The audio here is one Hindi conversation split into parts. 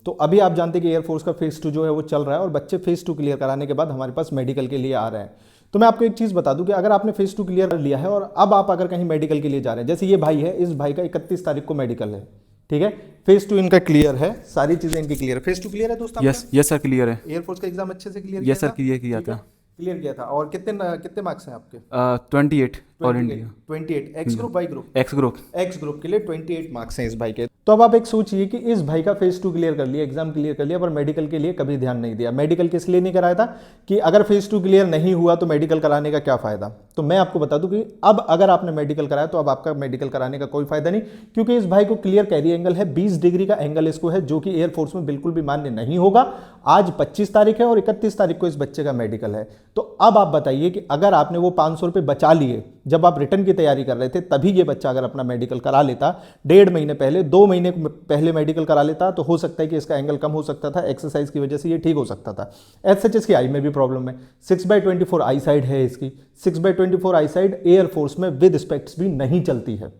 तो अभी आप जानते हैं कि एयरफोर्स का फेज 2 जो है वो चल रहा है और बच्चे फेज 2 क्लियर कराने के बाद हमारे पास मेडिकल के लिए आ रहे हैं। तो मैं आपको एक चीज़ बता दूं कि अगर आपने फेज 2 क्लियर कर लिया है और अब आप अगर कहीं मेडिकल के लिए जा रहे हैं, जैसे ये भाई है, इस भाई का 31 तारीख को मेडिकल है, ठीक है, फेज 2 इनका क्लियर है, सारी चीज़ें इनकी क्लियर है। फेज 2 क्लियर है दोस्त आपका? यस यस सर, क्लियर है। एयरफोर्स का एग्जाम अच्छे से क्लियर यस सर, क्लियर किया था। क्लियर किया था। और कितने कितने मार्क्स हैं आपके? 28 all India. 28 X group Y group? X group. X group के लिए 28 मार्क्स हैं इस भाई के। तो अब आप एक सोचिए कि इस भाई का फेज 2 क्लियर कर लिया, एग्जाम क्लियर कर लिया, पर मेडिकल के लिए कभी ध्यान नहीं दिया। मेडिकल किस लिए नहीं कराया था कि अगर फेज 2 क्लियर नहीं हुआ तो मेडिकल कराने का क्या फायदा। तो मैं आपको बता दूं कि अब अगर आपने मेडिकल कराया तो अब आपका मेडिकल कराने का कोई फायदा नहीं, क्योंकि इस भाई को क्लियर कैरी एंगल है, 20 डिग्री का एंगल इसको है, जो कि एयरफोर्स में बिल्कुल भी मान्य नहीं होगा। आज 25 तारीख है और 31 तारीख को इस बच्चे का मेडिकल है। तो अब आप बताइए कि अगर आपने वो 500 रुपये बचा लिए जब आप रिटर्न की तैयारी कर रहे थे, तभी ये बच्चा अगर अपना मेडिकल करा लेता, 1.5 महीने पहले, 2 महीने पहले मेडिकल करा लेता, तो हो सकता है कि इसका एंगल कम हो सकता था, एक्सरसाइज की वजह से ये ठीक हो सकता था। एज सच इसकी आई में भी प्रॉब्लम है, 6/24 आई साइड है इसकी, 6/24 आई साइड एयरफोर्स में विद स्पेक्ट्स भी नहीं चलती है।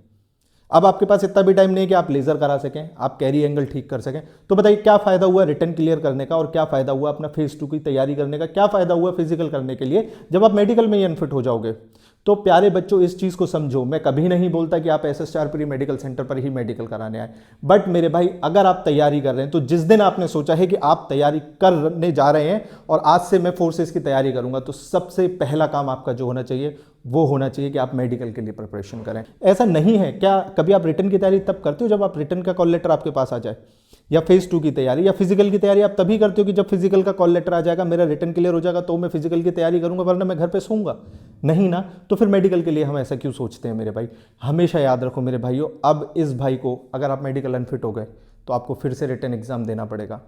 अब आपके पास इतना भी टाइम नहीं है कि आप लेजर करा सकें, आप कैरी एंगल ठीक कर सकें। तो बताइए क्या फायदा हुआ रिटर्न क्लियर करने का और क्या फायदा हुआ अपना फेज 2 की तैयारी करने का, क्या फायदा हुआ फिजिकल करने के लिए जब आप मेडिकल में ही अनफिट हो जाओगे। तो प्यारे बच्चों, इस चीज़ को समझो। मैं कभी नहीं बोलता कि आप एसएसआर प्री मेडिकल सेंटर पर ही मेडिकल कराने आए, बट मेरे भाई अगर आप तैयारी कर रहे हैं तो जिस दिन आपने सोचा है कि आप तैयारी करने जा रहे हैं और आज से मैं फोर्सेस की तैयारी करूंगा, तो सबसे पहला काम आपका जो होना चाहिए वो होना चाहिए कि आप मेडिकल के लिए प्रिपरेशन करें। ऐसा नहीं है क्या कभी आप रिटर्न की तैयारी तब करते हो जब आप रिटर्न का कॉल लेटर आपके पास आ जाए, या फेज 2 की तैयारी या फिजिकल की तैयारी आप तभी करते हो कि जब फिजिकल का कॉल लेटर आ जाएगा, मेरा रिटर्न क्लियर हो जाएगा तो मैं फिजिकल की तैयारी करूंगा, वरना मैं घर पे सोऊंगा नहीं ना। तो फिर मेडिकल के लिए हम ऐसा क्यों सोचते हैं मेरे भाई। हमेशा याद रखो मेरे भाइयों, अब इस भाई को अगर आप मेडिकल अनफिट हो गए तो आपको फिर से रिटर्न एग्जाम देना पड़ेगा,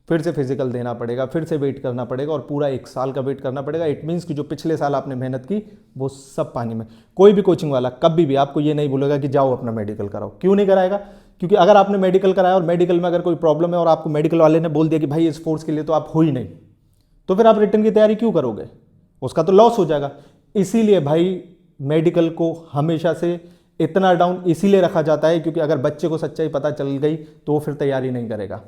फिर से फिजिकल देना पड़ेगा, फिर से वेट करना पड़ेगा और पूरा 1 साल का वेट करना पड़ेगा। इट मीन्स कि जो पिछले साल आपने मेहनत की वो सब पानी में। कोई भी कोचिंग वाला कभी भी आपको ये नहीं बोलेगा कि जाओ अपना मेडिकल कराओ। क्यों नहीं कराएगा? क्योंकि अगर आपने मेडिकल कराया और मेडिकल में अगर कोई प्रॉब्लम है और आपको मेडिकल वाले ने बोल दिया कि भाई इस फोर्स के लिए तो आप हो ही नहीं, तो फिर आप रिटर्न की तैयारी क्यों करोगे? उसका तो लॉस हो जाएगा। इसीलिए भाई मेडिकल को हमेशा से इतना डाउन इसीलिए रखा जाता है क्योंकि अगर बच्चे को सच्चाई पता चल गई तो वो फिर तैयारी नहीं करेगा,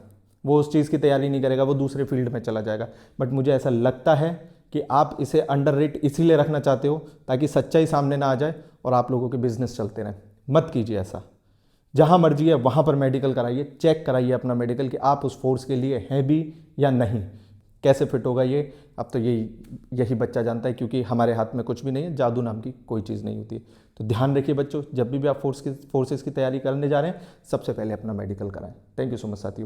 वो उस चीज़ की तैयारी नहीं करेगा, वो दूसरे फील्ड में चला जाएगा। बट मुझे ऐसा लगता है कि आप इसे अंडररेट इसीलिए रखना चाहते हो ताकि सच्चाई सामने ना आ जाए और आप लोगों के बिजनेस चलते रहें। मत कीजिए ऐसा। जहाँ मर्जी है वहाँ पर मेडिकल कराइए, चेक कराइए अपना मेडिकल कि आप उस फोर्स के लिए हैं भी या नहीं। कैसे फिट होगा ये अब तो यही बच्चा जानता है, क्योंकि हमारे हाथ में कुछ भी नहीं है, जादू नाम की कोई चीज़ नहीं होती है। तो ध्यान रखिए बच्चों, जब भी आप फोर्सेस की तैयारी करने जा रहे हैं सबसे पहले अपना मेडिकल कराएं। थैंक यू सो मच साथियों।